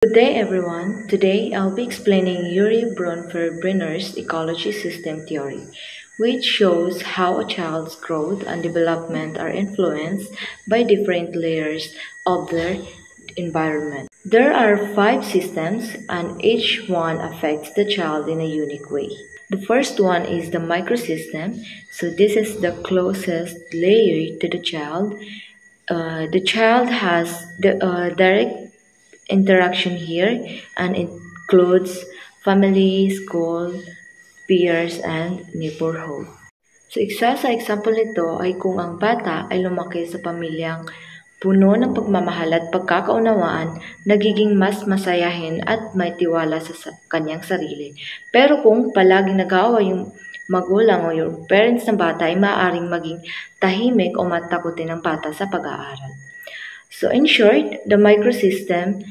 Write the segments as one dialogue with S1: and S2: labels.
S1: Good day, everyone. Today, I'll be explaining Yuri Bronfenbrenner's ecology system theory, which shows how a child's growth and development are influenced by different layers of their environment. There are 5 systems, and each one affects the child in a unique way. The first one is the microsystem. So, this is the closest layer to the child. The child has the direct interaction here and includes family, school, peers, and neighborhood. So, isa sa example nito ay kung ang bata ay lumaki sa pamilyang puno ng pagmamahal at pagkakaunawaan, nagiging mas masayahin at may tiwala sa kanyang sarili. Pero kung palaging nag-aaway yung magulang o yung parents ng bata ay maaaring maging tahimik o matakutin ng bata sa pag-aaral. So in short, the microsystem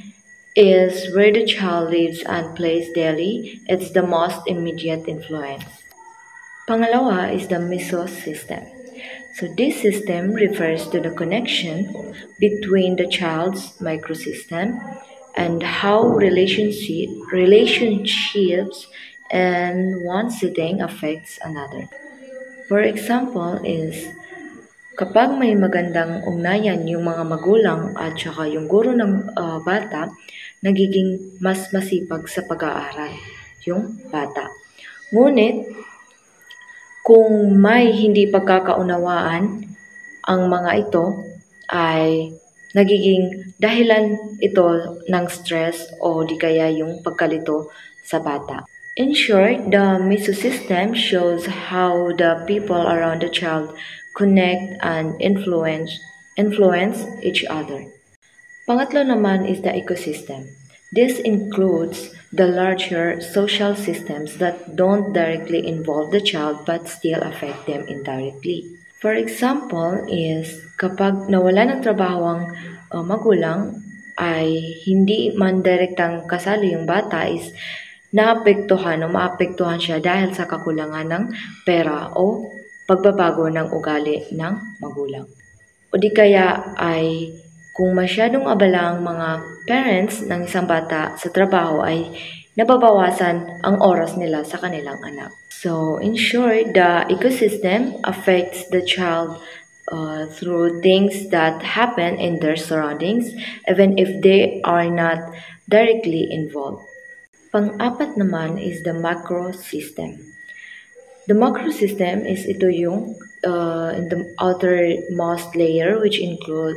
S1: is where the child lives and plays daily. It's the most immediate influence. Pangalawa is the mesosystem. So this system refers to the connection between the child's microsystem and how relationships in one setting affects another. For example is kapag may magandang ugnayan yung mga magulang at saka yung guro ng bata, nagiging mas masipag sa pag-aaral yung bata. Ngunit, kung may hindi pagkakaunawaan, ang mga ito ay nagiging dahilan ito ng stress o di kaya yung pagkalito sa bata. In short, the mesosystem shows how the people around the child connect and influence each other. Pangatlo naman is the ecosystem. This includes the larger social systems that don't directly involve the child but still affect them indirectly. For example is kapag nawala ng trabaho ang magulang ay hindi man direktang kasali yung bata is naapektuhan o maapektuhan siya dahil sa kakulangan ng pera o pagbabago ng ugali ng magulang. O di kaya ay kung masyadong abala ang mga parents ng isang bata sa trabaho ay nababawasan ang oras nila sa kanilang anak. So in short, the ecosystem affects the child through things that happen in their surroundings even if they are not directly involved. Pang-apat naman is the macro system. The macro system is ito yung in the outermost layer which includes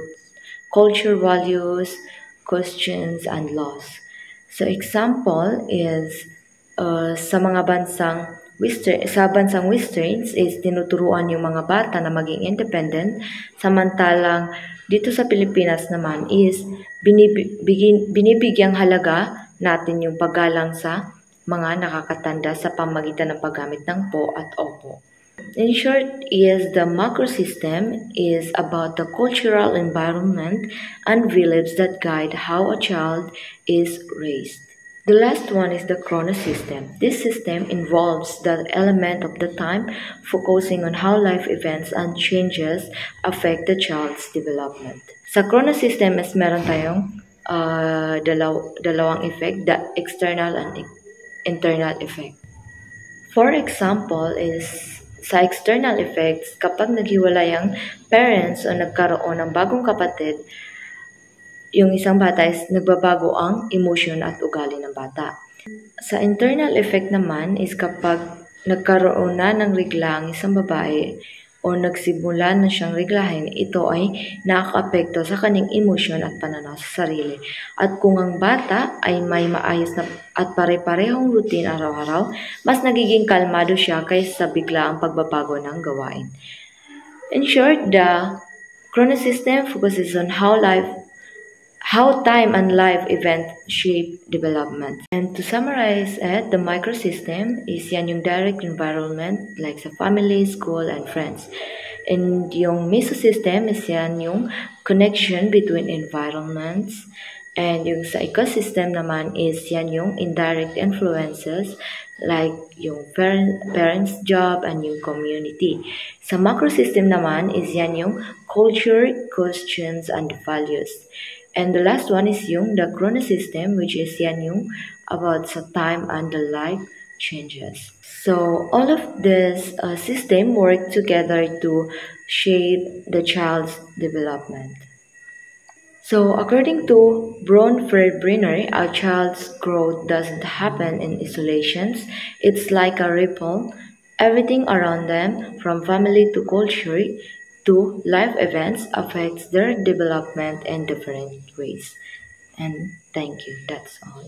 S1: culture, values, customs, and laws. So example is sa bansang Westerns is tinuturuan yung mga bata na maging independent, samantalang dito sa Pilipinas naman is binibigyang halaga natin yung paggalang sa mga nakakatanda sa pamagitan ng paggamit ng po at opo. In short, the macro system is about the cultural environment and beliefs that guide how a child is raised. The last one is the chronosystem. This system involves the element of the time, focusing on how life events and changes affect the child's development. Sa chronosystem is meron tayong dalawang effect, the external and internal effect. For example is sa external effects, kapag naghiwalay ang parents o nagkaroon ng bagong kapatid, yung isang bata is nagbabago ang emotion at ugali ng bata. Sa internal effect naman is kapag nagkaroon na ng regla ang isang babae o nagsimula na siyang reglahin, ito ay nakaka-apekto sa kanyang emosyon at pananaw sa sarili. At kung ang bata ay may maayos na at pare-parehong routine araw-araw, mas nagiging kalmado siya kaysa sa biglaang pagbabago ng gawain. In short, the chronosystem focuses on how time and life event shape development. And to summarize it, the microsystem is yan yung direct environment like sa family, school, and friends. And yung mesosystem is yan yung connection between environments. And yung sa ecosystem naman is yan yung indirect influences like yung parents' job and yung community. Sa macrosystem naman is yan yung culture, customs, and values. And the last one is yung the chronosystem, which is yan yung about sa time and the life changes. So all of this system work together to shape the child's development. So according to Braun-Fred-Briner, a child's growth doesn't happen in isolations. It's like a ripple. Everything around them, from family to culture to life events, affects their development in different ways. And thank you. That's all.